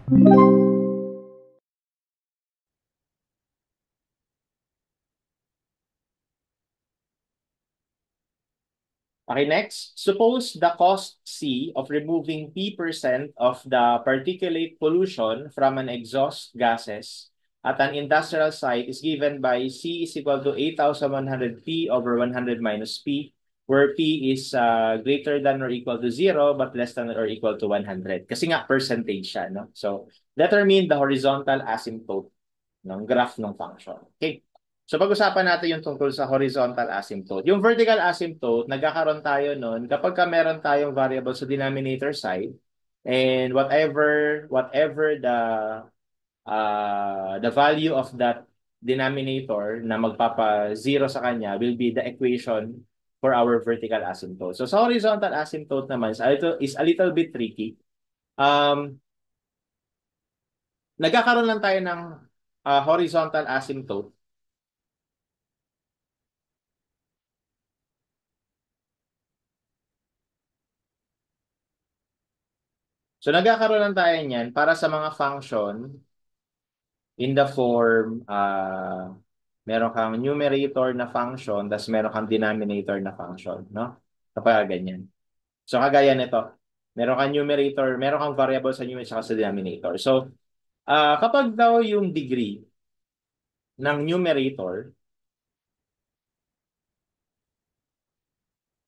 Okay, next. Suppose the cost C of removing P% of the particulate pollution from an exhaust gases at an industrial site is given by C is equal to 8,100 P over 100 minus P, where P is greater than or equal to 0 but less than or equal to 100. Kasi nga percentage siya, no? So, determine the horizontal asymptote ng graph ng function. Okay. So pag-usapan natin yung tungkol sa horizontal asymptote. Yung vertical asymptote, nagkakaroon tayo nun kapag meron tayong variable sa denominator side and whatever the value of that denominator na magpapa-zero sa kanya will be the equation for our vertical asymptote. So sa horizontal asymptote naman is a little bit tricky. Nagkakaroon lang tayo ng horizontal asymptote. So nagkakaroon lang tayo niyan para sa mga function in the form, meron kang numerator na function, tapos meron kang denominator na function, no? Kapag ganyan. So kagaya nito, meron kang numerator, meron kang variable sa numerator at sa denominator. So kapag daw yung degree ng numerator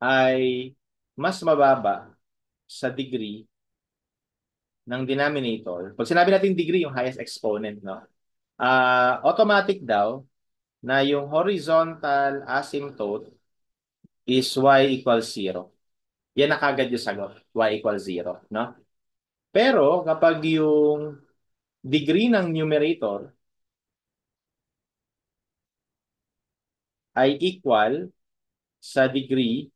ay mas mababa sa degree ng denominator, pag sinabi natin degree, yung highest exponent, no? Automatic daw na yung horizontal asymptote is y equals 0. Yan na kagad yung sagot, y equals 0, no? Pero kapag yung degree ng numerator ay equal sa degree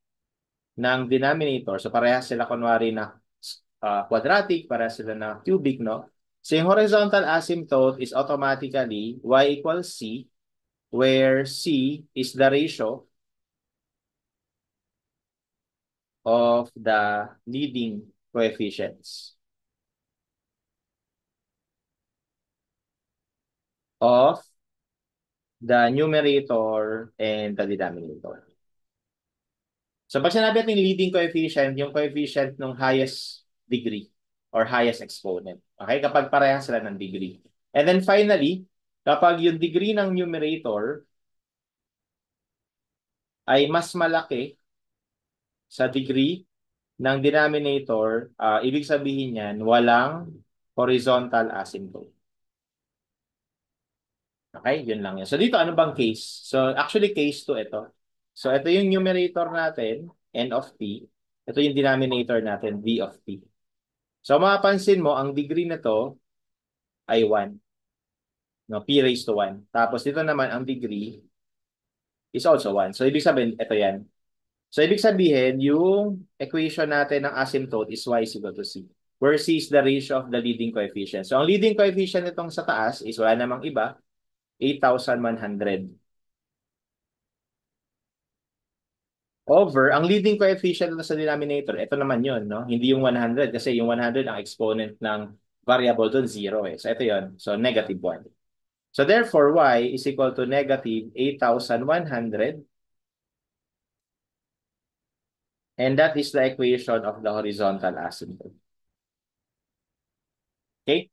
ng denominator, so parehas sila kunwari na quadratic, parehas sila na cubic, no? So yung horizontal asymptote is automatically y equals c, where c is the ratio of the leading coefficients of the numerator and the denominator. So pag sinabi natin leading coefficient, yung coefficient ng highest degree or highest exponent. Okay? Kapag parehas sila ng degree. And then finally, kapag yung degree ng numerator ay mas malaki sa degree ng denominator, ibig sabihin yan, walang horizontal asymptote. Okay? Yun lang yan. So dito, ano bang case? So actually, case 2 ito. So ito yung numerator natin, n of t. Ito yung denominator natin, d of t. So mapapansin mo, ang degree na to ay 1. No? P raised to 1. Tapos dito naman, ang degree is also 1. So ibig sabihin, ito yan. So ibig sabihin, yung equation natin ng asymptote is y is equal to c. Where c is the ratio of the leading coefficient. So ang leading coefficient nitong sa taas is wala namang iba, 8,100. Over, ang leading coefficient na sa denominator, ito naman yun, no? Hindi yung 100 kasi yung 100 ang exponent ng variable doon, 0 eh. So ito yun. So negative 1. So therefore, y is equal to negative 8,100. And that is the equation of the horizontal asymptote. Okay?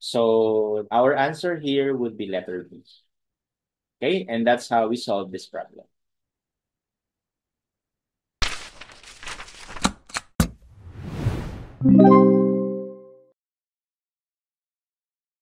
So our answer here would be letter B. Okay? And that's how we solve this problem.